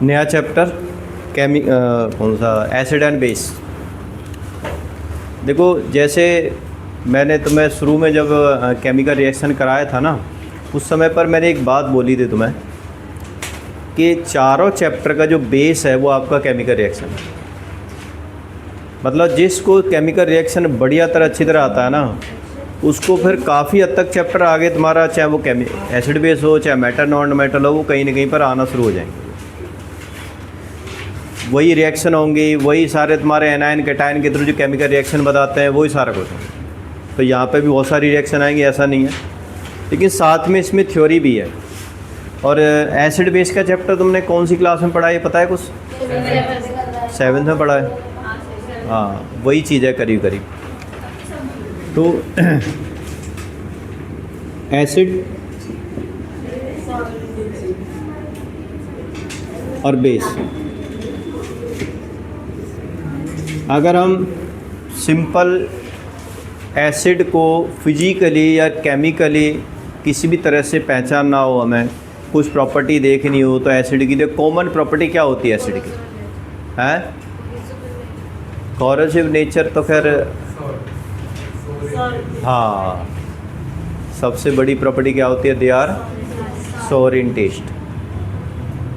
नया चैप्टर कौन सा, एसिड एंड बेस। देखो जैसे मैंने तुम्हें शुरू में जब केमिकल रिएक्शन कराया था ना, उस समय पर मैंने एक बात बोली थी तुम्हें कि चारों चैप्टर का जो बेस है वो आपका केमिकल रिएक्शन है। मतलब जिसको केमिकल रिएक्शन बढ़िया तरह अच्छी तरह आता है ना, उसको फिर काफ़ी हद तक चैप्टर आगे तुम्हारा, चाहे वो एसिड बेस हो चाहे मेटल नॉन मेटल हो, वो कहीं ना कहीं पर आना शुरू हो जाएंगे। वही रिएक्शन होंगी, वही सारे तुम्हारे एनायन कैटायन के थ्रू जो केमिकल रिएक्शन बताते हैं वही सारा कुछ होगा। तो यहाँ पे भी बहुत सारी रिएक्शन आएंगी, ऐसा नहीं है, लेकिन साथ में इसमें थ्योरी भी है। और एसिड बेस का चैप्टर तुमने कौन सी क्लास में पढ़ा है, पता है कुछ? 7th में पढ़ा है। हाँ, वही चीज़ है करीब करीब। तो एसिड और बेस, अगर हम सिंपल एसिड को फिजिकली या केमिकली किसी भी तरह से पहचानना हो, हमें कुछ प्रॉपर्टी देखनी हो, तो एसिड की कॉमन प्रॉपर्टी क्या होती है एसिड की? है कॉरोसिव नेचर, तो खैर हाँ, सबसे बड़ी प्रॉपर्टी क्या होती है? दे आर सोर इन टेस्ट,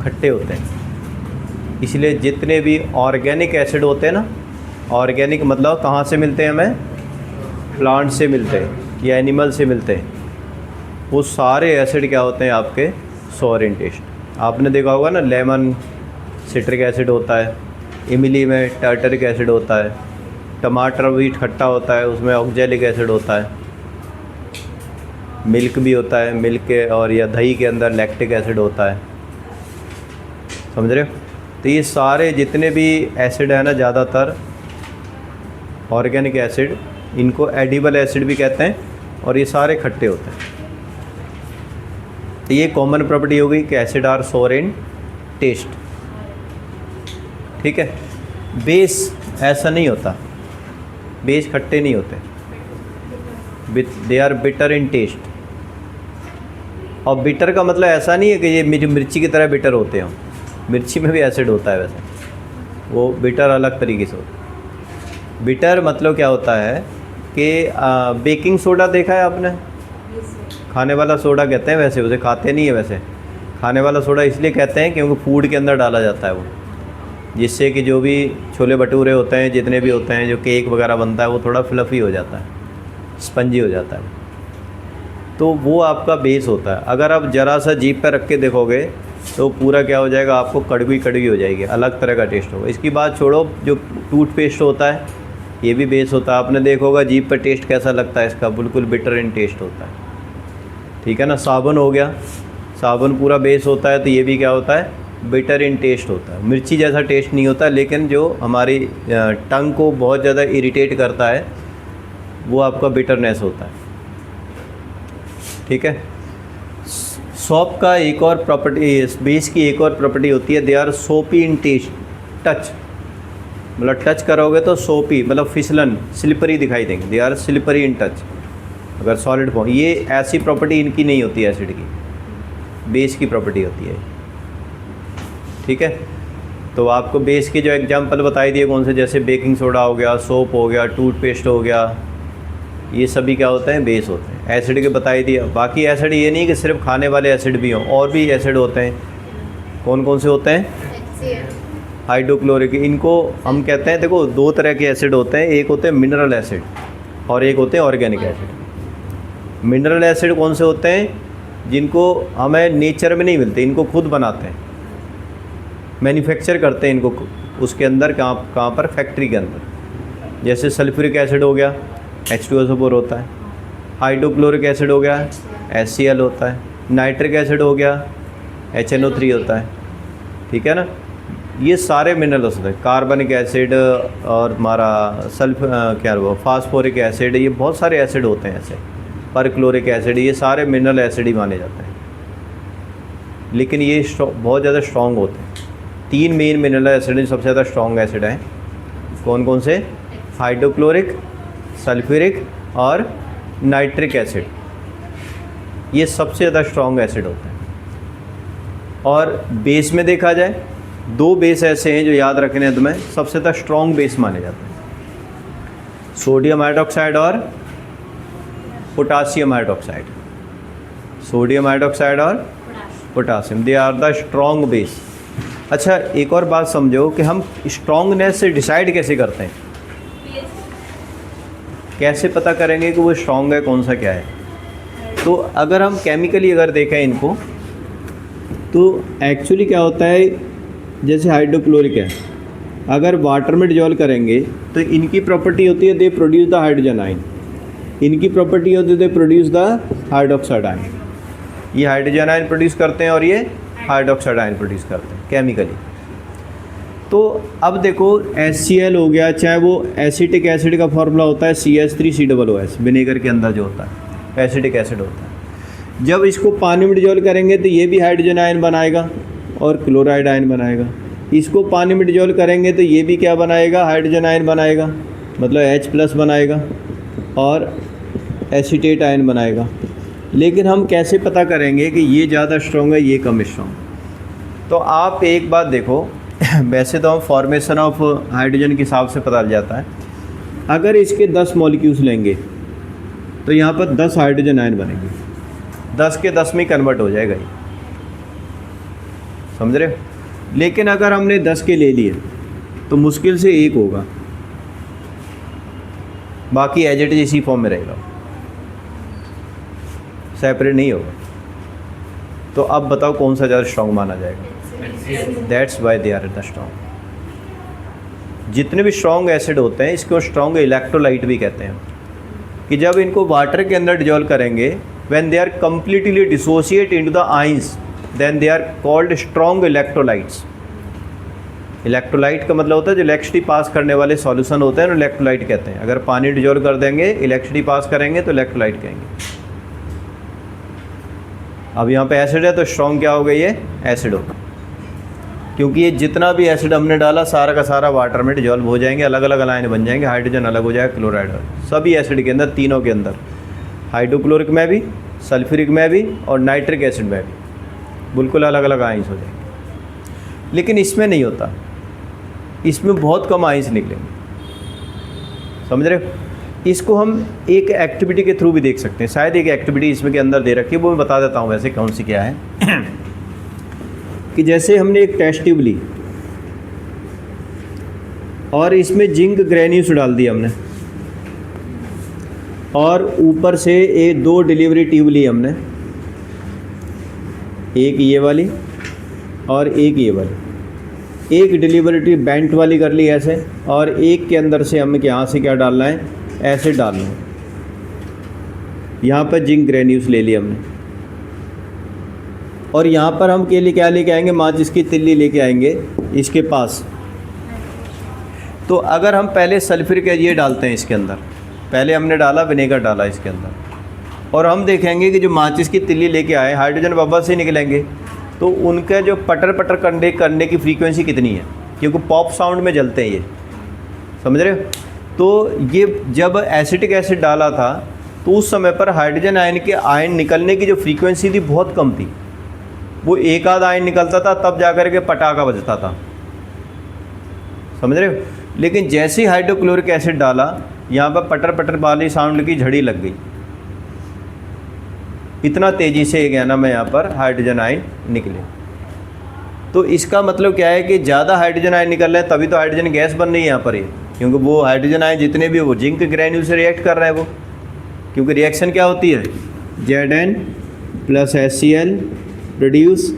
खट्टे होते हैं। इसलिए जितने भी ऑर्गेनिक एसिड होते हैं ना, ऑर्गेनिक मतलब कहाँ से मिलते हैं हमें? प्लांट से मिलते हैं या एनिमल से मिलते हैं। वो सारे एसिड क्या होते हैं आपके? सोर इन टेस्ट। आपने देखा होगा ना, लेमन सिट्रिक एसिड होता है, इमली में टार्टरिक एसिड होता है, टमाटर भी खट्टा होता है, उसमें ऑक्जेलिक एसिड होता है, मिल्क भी होता है, मिल्क के और या दही के अंदर लैक्टिक एसिड होता है। समझ रहे हो? तो ये सारे जितने भी एसिड है ना, ज़्यादातर ऑर्गेनिक एसिड, इनको एडिबल एसिड भी कहते हैं, और ये सारे खट्टे होते हैं। तो ये कॉमन प्रॉपर्टी हो गई कि एसिड आर सोर इन टेस्ट। ठीक है। बेस ऐसा नहीं होता, बेस खट्टे नहीं होते, they are bitter in taste. और बिटर का मतलब ऐसा नहीं है कि ये मिर्ची की तरह बिटर होते हैं। मिर्ची में भी एसिड होता है वैसे, वो बिटर अलग तरीके से होता है। बिटर मतलब क्या होता है कि बेकिंग सोडा देखा है आपने? खाने वाला सोडा कहते हैं, वैसे उसे खाते नहीं है। वैसे खाने वाला सोडा इसलिए कहते हैं क्योंकि फूड के अंदर डाला जाता है वो, जिससे कि जो भी छोले भटूरे होते हैं, जितने भी होते हैं, जो केक वगैरह बनता है, वो थोड़ा फ्लफ़ी हो जाता है, स्पंजी हो जाता है। तो वो आपका बेस होता है। अगर आप ज़रा सा जीभ पर रख के देखोगे तो पूरा क्या हो जाएगा, आपको कड़वी कड़वी हो जाएगी, अलग तरह का टेस्ट होगा। इसकी बात छोड़ो, जो टूथपेस्ट होता है ये भी बेस होता है। आपने देखा होगा जीभ पर टेस्ट कैसा लगता है इसका, बिल्कुल बिटर इन टेस्ट होता है। ठीक है ना। साबुन हो गया, साबुन पूरा बेस होता है, तो ये भी क्या होता है? बिटर इन टेस्ट होता है। मिर्ची जैसा टेस्ट नहीं होता, लेकिन जो हमारी टंग को बहुत ज़्यादा इरिटेट करता है वो आपका बिटरनेस होता है। ठीक है। सॉप का एक और प्रॉपर्टी, बेस की एक और प्रॉपर्टी होती है, they are soapy in taste, touch, मतलब टच करोगे तो सोपी मतलब फिसलन, स्लिपरी दिखाई देंगे। They are slippery in touch, अगर सॉलिड फॉर्म। ये ऐसी प्रॉपर्टी इनकी नहीं होती एसिड की, बेस की प्रॉपर्टी होती है। ठीक है। तो आपको बेस के जो एग्जांपल बताई दिए कौन से, जैसे बेकिंग सोडा हो गया, सोप हो गया, टूथपेस्ट हो गया, ये सभी क्या होते हैं? बेस होते हैं। एसिड के बताई दिया। बाकी एसिड ये नहीं कि सिर्फ खाने वाले एसिड भी हों, और भी एसिड होते हैं। कौन कौन से होते हैं? हाइड्रोक्लोरिक। इनको हम कहते हैं, देखो दो तरह के एसिड होते हैं, एक होते हैं मिनरल एसिड और एक होते हैं ऑर्गेनिक एसिड। मिनरल एसिड कौन से होते हैं? जिनको हमें नेचर में नहीं मिलते, इनको खुद बनाते हैं, मैन्युफैक्चर करते हैं इनको उसके अंदर, कहाँ पर? फैक्ट्री के अंदर। जैसे सल्फ्यूरिक एसिड हो गया, H2SO4 होता है। हाइड्रोक्लोरिक एसिड हो गया, HCl होता है। नाइट्रिक एसिड हो गया, HNO3 होता है। ठीक है ना। ये सारे मिनरल्स होते हैं। कार्बनिक एसिड और हमारा क्या हुआ, फास्फोरिक एसिड, ये बहुत सारे एसिड होते हैं ऐसे, परक्लोरिक एसिड, ये सारे मिनरल एसिड ही माने जाते हैं। लेकिन ये बहुत ज़्यादा स्ट्रॉन्ग होते हैं। 3 मेन मिनरल एसिड सबसे ज़्यादा स्ट्रॉन्ग एसिड हैं। कौन कौन से? हाइड्रोक्लोरिक, सल्फ्यूरिक और नाइट्रिक एसिड, ये सबसे ज़्यादा स्ट्रॉन्ग एसिड होते हैं। और बेस में देखा जाए दो बेस ऐसे हैं जो याद रखने हैं तुम्हें, सबसे ज़्यादा स्ट्रॉन्ग बेस माने जाते हैं, सोडियम हाइड्रोक्साइड और पोटासियम हाइड्रोक्साइड। सोडियम हाइड्रोक्साइड और potassium, they are the strong base. अच्छा एक और बात समझो कि हम स्ट्रॉन्गनेस से डिसाइड कैसे करते हैं, कैसे पता करेंगे कि वो स्ट्रॉन्ग है कौन सा क्या है। तो अगर हम केमिकली अगर देखें इनको तो एक्चुअली क्या होता है, जैसे हाइड्रोक्लोरिक है, अगर वाटर में डिजोल्व करेंगे तो इनकी प्रॉपर्टी होती है they produce the hydrogen ion, इनकी प्रॉपर्टी होती है they produce the hydroxide ion. ये हाइड्रोजन आयन प्रोड्यूस करते हैं और ये हाइड्रोक्साइड आयन प्रोड्यूस करते हैं केमिकली। तो अब देखो HCl हो गया, चाहे वो एसिटिक एसिड का फॉर्मूला होता है CH3COOH, विनेगर के अंदर जो होता है एसिटिक एसिड होता है। जब इसको पानी में डिजोल्व करेंगे तो ये भी हाइड्रोजन आयन बनाएगा और क्लोराइड आयन बनाएगा। इसको पानी में डिजोल्व करेंगे तो ये भी क्या बनाएगा, हाइड्रोजन आयन बनाएगा, मतलब H+ बनाएगा और एसीटेट आयन बनाएगा। लेकिन हम कैसे पता करेंगे कि ये ज़्यादा स्ट्रॉन्ग है ये कम स्ट्रॉन्ग। तो आप एक बात देखो, वैसे तो हम फॉर्मेशन ऑफ हाइड्रोजन के हिसाब से पता चल जाता है। अगर इसके 10 मॉलिक्यूल्स लेंगे तो यहाँ पर 10 हाइड्रोजन आयन बनेंगे, 10 के 10 में कन्वर्ट हो जाएगा ये, समझ रहे हो। लेकिन अगर हमने 10 के ले लिए तो मुश्किल से एक होगा, बाकी एज इट इज इसी फॉर्म में रहेगा, सेपरेट नहीं होगा। तो अब बताओ कौन सा ज़्यादा स्ट्रॉन्ग माना जाएगा। That's why they are the strong. जितने भी स्ट्रॉन्ग एसिड होते हैं इसको स्ट्रॉन्ग इलेक्ट्रोलाइट भी कहते हैं, कि जब इनको वाटर के अंदर डिजोल्व करेंगे when they are completely dissociate into the ions then they are called strong electrolytes. Electrolyte का मतलब होता है जो इलेक्ट्रिसिटी पास करने वाले सॉल्यूशन होते हैं ना, इलेक्ट्रोलाइट कहते हैं। अगर पानी डिजोल्व कर देंगे इलेक्ट्रिसिटी पास करेंगे तो इलेक्ट्रोलाइट कहेंगे। अब यहाँ पे एसिड है तो स्ट्रॉन्ग क्या हो गई, ये एसिड होगा, क्योंकि ये जितना भी एसिड हमने डाला सारा का सारा वाटर में डिजोल्व हो जाएंगे, अलग अलग आयन बन जाएंगे, हाइड्रोजन अलग हो जाएगा, क्लोराइड सभी एसिड के अंदर, तीनों के अंदर, हाइड्रोक्लोरिक में भी, सल्फ्यूरिक में भी और नाइट्रिक एसिड में भी, बिल्कुल अलग अलग आयंस हो जाएंगे। लेकिन इसमें नहीं होता, इसमें बहुत कम आयंस निकलेंगे, समझ रहे हो। इसको हम एक एक्टिविटी के थ्रू भी देख सकते हैं, शायद एक एक्टिविटी इसमें के अंदर दे रखी है, वो मैं बता देता हूँ वैसे कौन सी क्या है। कि जैसे हमने एक टेस्ट ट्यूब ली और इसमें जिंक ग्रेन्यूल्स डाल दिया हमने, और ऊपर से एक 2 डिलीवरी ट्यूब ली हमने, एक ये वाली और एक ये वाली। एक डिलीवरी ट्यूब बेंट वाली कर ली ऐसे, और एक के अंदर से हमें यहाँ से क्या डालना है, ऐसे डालना है। यहाँ पर जिंक ग्रेन्यूल्स ले लिया हमने, और यहाँ पर हम के लिए क्या लेके आएंगे, माचिस की तिल्ली लेके आएंगे इसके पास। तो अगर हम पहले सल्फ्यूरिक ये डालते हैं इसके अंदर, पहले हमने डाला विनेगर डाला इसके अंदर, और हम देखेंगे कि जो माचिस की तिल्ली लेके आए हाइड्रोजन बबल से निकलेंगे, तो उनका जो पटर पटर करने की फ्रीक्वेंसी कितनी है, क्योंकि पॉप साउंड में जलते हैं ये, समझ रहे हो। तो ये जब एसिटिक एसिड डाला था तो उस समय पर हाइड्रोजन आयन के आयन निकलने की जो फ्रीक्वेंसी थी बहुत कम थी, वो एक आध आयन निकलता था तब जाकर के पटाखा बजता था, समझ रहे हो। लेकिन जैसे ही हाइड्रोक्लोरिक एसिड डाला यहाँ पर पटर पटर वाली साउंड की झड़ी लग गई, इतना तेज़ी से क्या नाम है यहाँ पर हाइड्रोजन आयन निकले। तो इसका मतलब क्या है कि ज़्यादा हाइड्रोजन आयन निकल रहे हैं तभी तो हाइड्रोजन गैस बन रही है यहाँ पर ये, क्योंकि वो हाइड्रोजन आयन जितने भी वो जिंक ग्रेन्यूल से रिएक्ट कर रहे हैं वो, क्योंकि रिएक्शन क्या होती है, Zn + HCl produce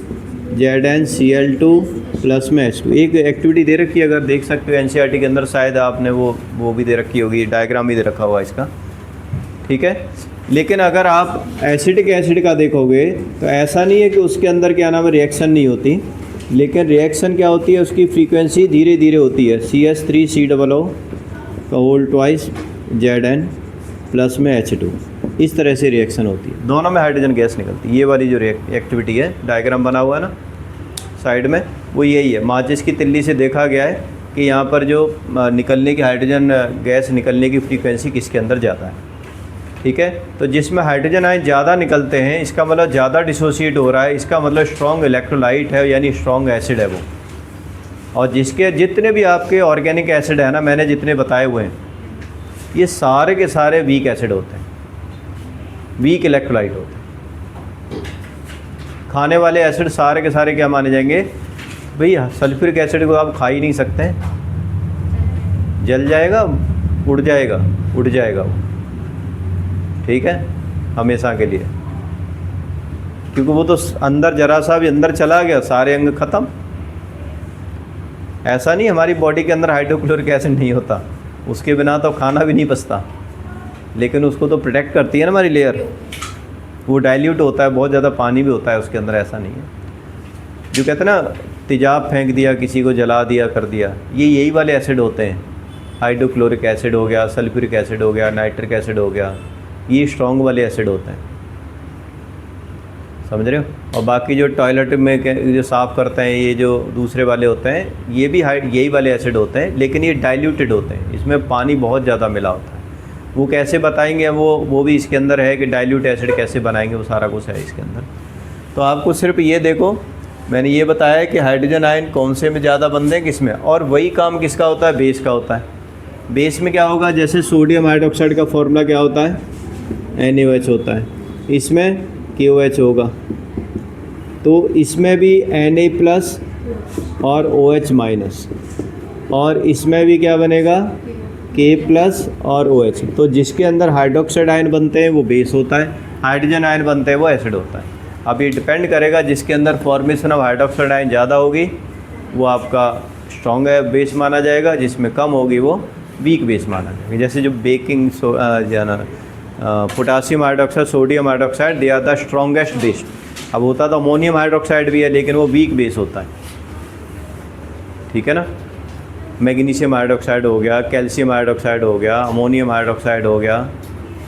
ZnCl2 plus में H2। एक एक्टिविटी दे रखी है, अगर देख सकते हो NCERT के अंदर, शायद आपने वो भी दे रखी होगी, डायग्राम भी दे रखा हुआ इसका, ठीक है। लेकिन अगर आप एसिटिक एसिड का देखोगे तो ऐसा नहीं है कि उसके अंदर क्या नाम है रिएक्शन नहीं होती, लेकिन रिएक्शन क्या होती है, उसकी फ्रीक्वेंसी धीरे धीरे होती है। CH3COO का होल ट्वाइस Zn प्लस में H2, इस तरह से रिएक्शन होती है, दोनों में हाइड्रोजन गैस निकलती है। ये वाली जो एक्टिविटी है, डायग्राम बना हुआ है ना साइड में, वो यही है। माचिस की तिल्ली से देखा गया है कि यहाँ पर जो निकलने की हाइड्रोजन गैस निकलने की फ्रीक्वेंसी किसके अंदर ज़्यादा है, ठीक है। तो जिसमें हाइड्रोजन आयन ज़्यादा निकलते हैं इसका मतलब ज़्यादा डिसोशिएट हो रहा है, इसका मतलब स्ट्रॉन्ग इलेक्ट्रोलाइट है, यानी स्ट्रॉन्ग एसिड है वो, और जिसके जितने भी आपके ऑर्गेनिक एसिड है ना, मैंने जितने बताए हुए हैं, ये सारे के सारे वीक एसिड होते हैं, वीक इलेक्ट्रोलाइट होते हैं। खाने वाले एसिड सारे के सारे क्या माने जाएंगे? भैया सल्फ्यूरिक एसिड को आप खा ही नहीं सकते, जल जाएगा, उड़ जाएगा, उड़ जाएगा वो, ठीक है, हमेशा के लिए, क्योंकि वो तो अंदर जरा सा भी अंदर चला गया, सारे अंग ख़त्म। ऐसा नहीं हमारी बॉडी के अंदर हाइड्रोक्लोरिक एसिड नहीं होता, उसके बिना तो खाना भी नहीं पचता, लेकिन उसको तो प्रोटेक्ट करती है ना हमारी लेयर। वो डाइल्यूट होता है, बहुत ज़्यादा पानी भी होता है उसके अंदर, ऐसा नहीं है। जो कहते हैं ना तेजाब फेंक दिया, किसी को जला दिया, कर दिया, ये यही वाले एसिड होते हैं। हाइड्रोक्लोरिक एसिड हो गया, सल्फ्यूरिक एसिड हो गया, नाइट्रिक एसिड हो गया, ये स्ट्रॉन्ग वाले एसिड होते हैं, समझ रहे हो। और बाकी जो टॉयलेट में जो साफ़ करते हैं, ये जो दूसरे वाले होते हैं, ये भी यही वाले एसिड होते हैं, लेकिन ये डाइल्यूटेड होते हैं, इसमें पानी बहुत ज़्यादा मिला होता है। वो कैसे बताएंगे, वो भी इसके अंदर है कि डाइल्यूट एसिड कैसे बनाएंगे, वो सारा कुछ है इसके अंदर। तो आपको सिर्फ ये देखो, मैंने ये बताया है कि हाइड्रोजन आयन कौन से में ज़्यादा बनते हैं, किसमें, और वही काम किसका होता है, बेस का होता है। बेस में क्या होगा, जैसे सोडियम हाइड्रोक्साइड का फॉर्मूला क्या होता है, NaOH होता है, इसमें KOH होगा, तो इसमें भी Na+ और OH-, और इसमें भी क्या बनेगा, K+ और OH। तो जिसके अंदर हाइड्रोक्साइड आयन बनते हैं वो बेस होता है, हाइड्रोजन आयन बनते हैं वो एसिड होता है। अब ये डिपेंड करेगा, जिसके अंदर फॉर्मेशन ऑफ हाइड्रोक्साइड आयन ज़्यादा होगी वो आपका स्ट्रॉन्ग है बेस माना जाएगा, जिसमें कम होगी वो वीक बेस माना जाएगा। जैसे जो baking potassium hydroxide, sodium hydroxide, they are the strongest base. अब होता तो अमोनियम हाइड्रोक्साइड भी है, लेकिन वो वीक बेस होता है, ठीक है ना। मैग्नीशियम हाइड्रोक्साइड हो गया, कैल्शियम हाइड्रोक्साइड हो गया, अमोनियम हाइड्रोक्साइड हो गया,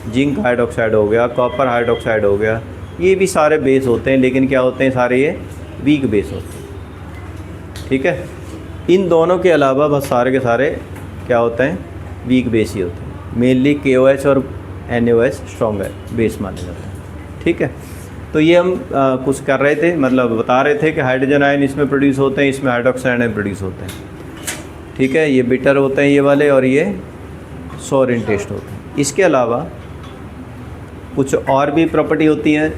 जिंक हाइड्रोक्साइड हो गया, कॉपर हाइड्रोक्साइड हो गया, ये भी सारे बेस होते हैं, लेकिन क्या होते हैं, सारे ये वीक बेस होते हैं, ठीक है। इन दोनों के अलावा बस सारे के सारे क्या होते हैं, वीक बेस ही होते हैं। मेनली KOH और NaOH स्ट्रॉन्ग है बेस माने जाते हैं, ठीक है। तो ये हम कुछ कर रहे थे, मतलब बता रहे थे कि हाइड्रोजन आयन इसमें प्रोड्यूस होते हैं, इसमें हाइड्रोक्साइड आयन प्रोड्यूस होते हैं, ठीक है। ये बिटर होते हैं ये वाले, और ये सोर इन टेस्ट होते हैं। इसके अलावा कुछ और भी प्रॉपर्टी होती हैं,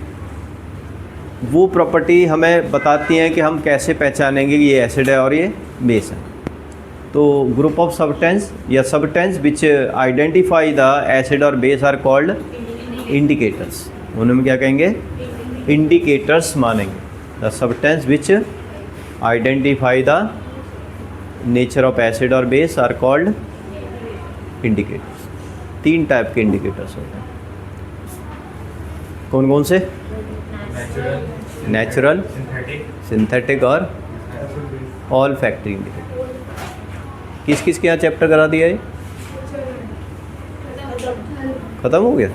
वो प्रॉपर्टी हमें बताती हैं कि हम कैसे पहचानेंगे कि ये एसिड है और ये बेस है। तो ग्रुप ऑफ सब्सटेंस या substance which identify the acid और बेस आर कॉल्ड इंडिकेटर्स। उन्हें क्या कहेंगे, इंडिकेटर्स मानेंगे। The substance which identify the nature of acid और base are called indicators. 3 type के इंडिकेटर्स होते हैं। कौन कौन से? नेचुरल, सिंथेटिक और ऑल फैक्ट्री इंडिकेटर। किस किस के यहाँ चैप्टर करा दिया है? ख़त्म हो गया?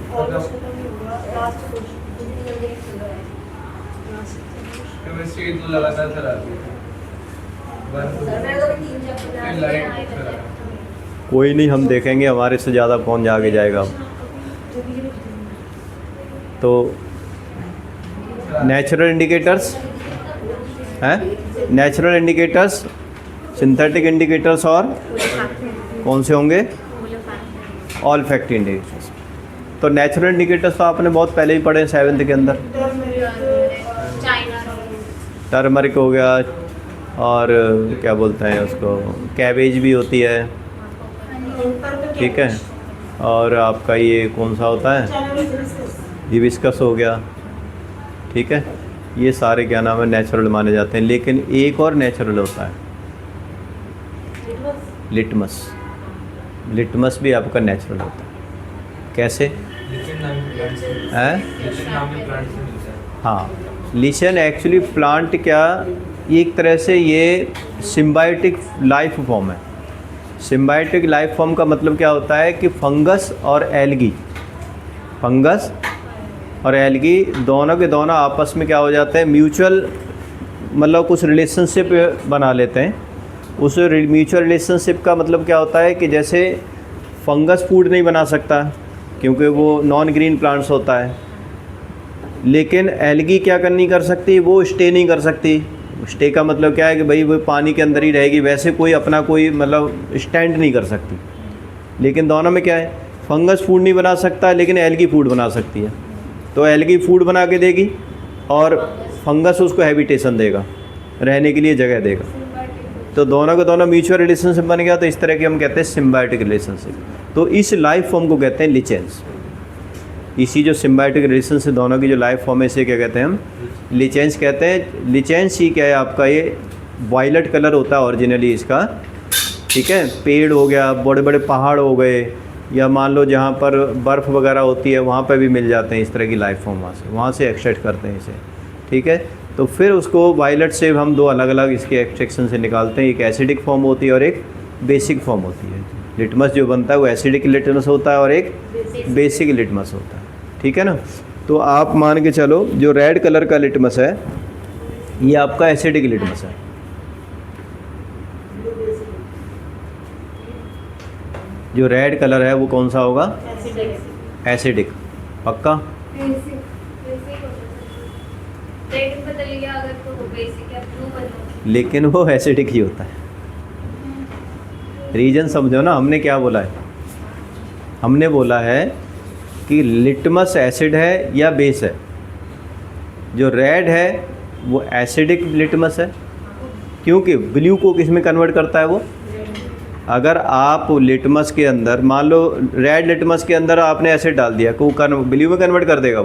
कोई नहीं, हम देखेंगे, हमारे से ज़्यादा कौन आगे जाएगा। तो नेचुरल इंडिकेटर्स हैं, नेचुरल इंडिकेटर्स, सिंथेटिक इंडिकेटर्स और कौन से होंगे? All factory indicators. तो नेचुरल इंडिकेटर्स तो आपने बहुत पहले ही पढ़े 7th के अंदर। टर्मरिक हो गया, और क्या बोलते हैं उसको, कैबेज भी होती है, ठीक है। और आपका ये कौन सा होता है, हिबिस्कस हो गया, ठीक है। ये सारे क्या नाम है, नेचुरल माने जाते हैं। लेकिन एक और नेचुरल होता है, लिटमस। लिटमस भी आपका नेचुरल होता है। कैसे हैं? हाँ, लिशन एक्चुअली प्लांट क्या, एक तरह से ये सिम्बायोटिक लाइफ फॉर्म है। सिम्बायोटिक लाइफ फॉर्म का मतलब क्या होता है कि फंगस और एल्गी, फंगस और एल्गी दोनों के दोनों आपस में क्या हो जाते हैं, म्यूचुअल, मतलब कुछ रिलेशनशिप बना लेते हैं। उस म्यूचुअल रिलेशनशिप का मतलब क्या होता है कि जैसे फंगस फूड नहीं बना सकता क्योंकि वो नॉन ग्रीन प्लांट्स होता है, लेकिन एल्गी क्या नहीं कर सकती, वो स्टे नहीं कर सकती, स्टे का मतलब क्या है कि भाई वो पानी के अंदर ही रहेगी, वैसे कोई अपना कोई मतलब स्टैंड नहीं कर सकती। लेकिन दोनों में क्या है, फंगस फूड नहीं बना सकता लेकिन एल्गी फूड बना सकती है। तो एल्गी फूड बना के देगी और फंगस उसको हैबिटेशन देगा, रहने के लिए जगह देगा। तो दोनों का दोनों म्यूचुअल रिलेशनशिप बन गया, तो इस तरह की हम कहते हैं सिम्बायोटिक रिलेशनशिप। तो इस लाइफ फॉर्म को कहते हैं लिचेंस। इसी जो सिम्बायोटिक रिलेशनशिप दोनों की जो लाइफ फॉर्म है इसे क्या कहते हैं हम, लिचेंस कहते हैं। लिचेंस ही क्या है आपका, ये वायलेट कलर होता है ओरिजिनली इसका, ठीक है। पेड़ हो गया, बड़े बड़े पहाड़ हो गए, या मान लो जहाँ पर बर्फ़ वगैरह होती है वहाँ पर भी मिल जाते हैं इस तरह की लाइफ फॉर्म, वहाँ से एक्सट्रैक्ट करते हैं इसे, ठीक है। तो फिर उसको वायलेट से हम दो अलग अलग इसके एक्सट्रैक्शन से निकालते हैं, एक एसिडिक फॉर्म होती है और एक बेसिक फॉर्म होती है। लिटमस जो बनता है वो एसिडिक लिटमस होता है और एक बेसिक लिटमस होता है, ठीक है ना। तो आप मान के चलो जो रेड कलर का लिटमस है ये आपका एसिडिक लिटमस है, जो रेड कलर है वो कौन सा होगा, एसिडिक। पक्का? लेकिन वो एसिडिक ही होता है। रीजन समझो ना, हमने क्या बोला है, हमने बोला है कि लिटमस एसिड है या बेस है। जो रेड है वो एसिडिक लिटमस है, क्योंकि ब्लू को किस में कन्वर्ट करता है वो। अगर आप लिटमस के अंदर मान लो रेड लिटमस के अंदर आपने एसिड डाल दिया तो ब्लू में कन्वर्ट कर देगा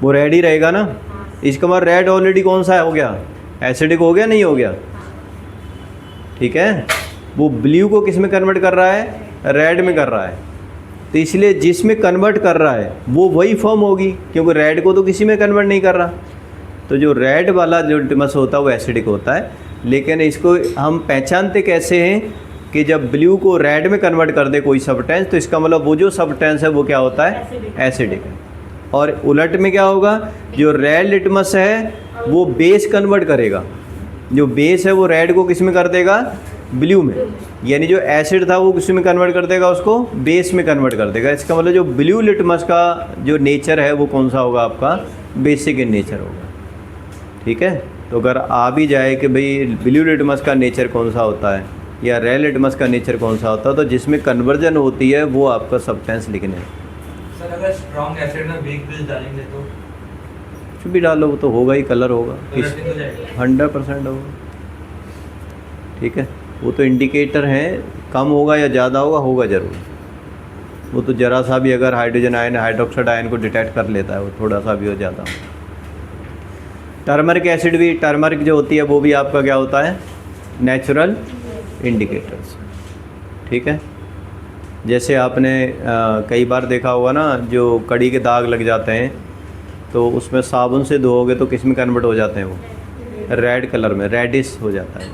वो रेड ही रहेगा ना। इसका मतलब रेड ऑलरेडी कौन सा हो गया, एसिडिक हो गया, नहीं हो गया, ठीक है। वो ब्लू को किस में कन्वर्ट कर रहा है, रेड में कर रहा है। तो इसलिए जिसमें कन्वर्ट कर रहा है वो वही फॉर्म होगी, क्योंकि रेड को तो किसी में कन्वर्ट नहीं कर रहा। तो जो रेड वाला जो लिटमस होता है वो एसिडिक होता है। लेकिन इसको हम पहचानते कैसे हैं कि जब ब्लू को रेड में कन्वर्ट कर दे कोई सब्सटेंस, तो इसका मतलब वो जो सब्सटेंस है वो क्या होता है, एसिडिक है। और उलट में क्या होगा, जो रेड लिटमस है वो बेस कन्वर्ट करेगा, जो बेस है वो रेड को किस में कर देगा, ब्लू में। यानी जो एसिड था वो किस में कन्वर्ट कर देगा, उसको बेस में कन्वर्ट कर देगा। इसका मतलब जो ब्लू लिटमस का जो नेचर है वो कौन सा होगा, आपका बेसिक इन नेचर होगा, ठीक है। तो अगर आ भी जाए कि भाई ब्लू लिटमस का नेचर कौन सा होता है या रेड लिटमस का नेचर कौन सा होता है, तो जिसमें कन्वर्जन होती है वो आपका सब्सटेंस लिखने है। सर अगर स्ट्रॉन्ग एसिड में वीक बेस डालेंगे तो कुछ भी डालो वो तो होगा ही, कलर होगा, 100% होगा, ठीक है। वो तो इंडिकेटर है, कम होगा या ज़्यादा होगा ज़रूर। वो तो ज़रा सा भी अगर हाइड्रोजन आयन हाइड्रोक्साइड आयन को डिटेक्ट कर लेता है, वो थोड़ा सा भी हो ज़्यादा। टर्मरिक एसिड भी, टर्मरिक जो होती है वो भी आपका क्या होता है, नेचुरल इंडिकेटर्स, ठीक है। जैसे आपने कई बार देखा होगा ना, जो कड़ी के दाग लग जाते हैं तो उसमें साबुन से धोओगे तो किस में कन्वर्ट हो जाते हैं, वो रेड कलर में, रेडिश हो जाता है।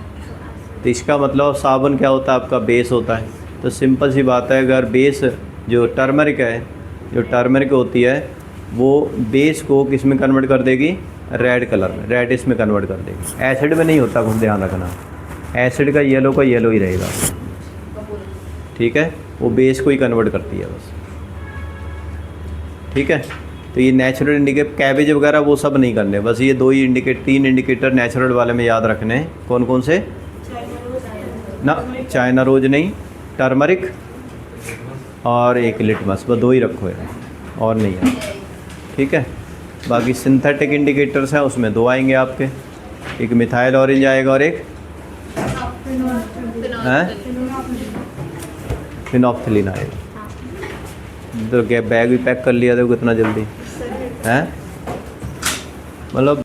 तो इसका मतलब साबुन क्या होता है, आपका बेस होता है। तो सिंपल सी बात है, अगर बेस जो टर्मरिक है, जो टर्मरिक होती है वो बेस को किस में कन्वर्ट कर देगी, रेड कलर में, रेडिश में कन्वर्ट कर देगी। एसिड में नहीं होता, कुछ ध्यान रखना, एसिड का येलो ही रहेगा, ठीक है। वो बेस को ही कन्वर्ट करती है बस, ठीक है। तो ये नेचुरल इंडिकेटर, कैबेज वगैरह वो सब नहीं करने, बस ये दो ही तीन इंडिकेटर नेचुरल वाले में याद रखने हैं। कौन कौन से ना, चाइना रोज नहीं, टर्मरिक और एक लिटमस, बस दो ही रखो है और नहीं है, ठीक है। बाकी सिंथेटिक इंडिकेटर्स हैं, उसमें दो आएंगे आपके, एक मिथाइल ऑरेंज आएगा और एक फिनोप्थिलीन आएगा। तो क्या बैग भी पैक कर लिया था कितना जल्दी हैं, मतलब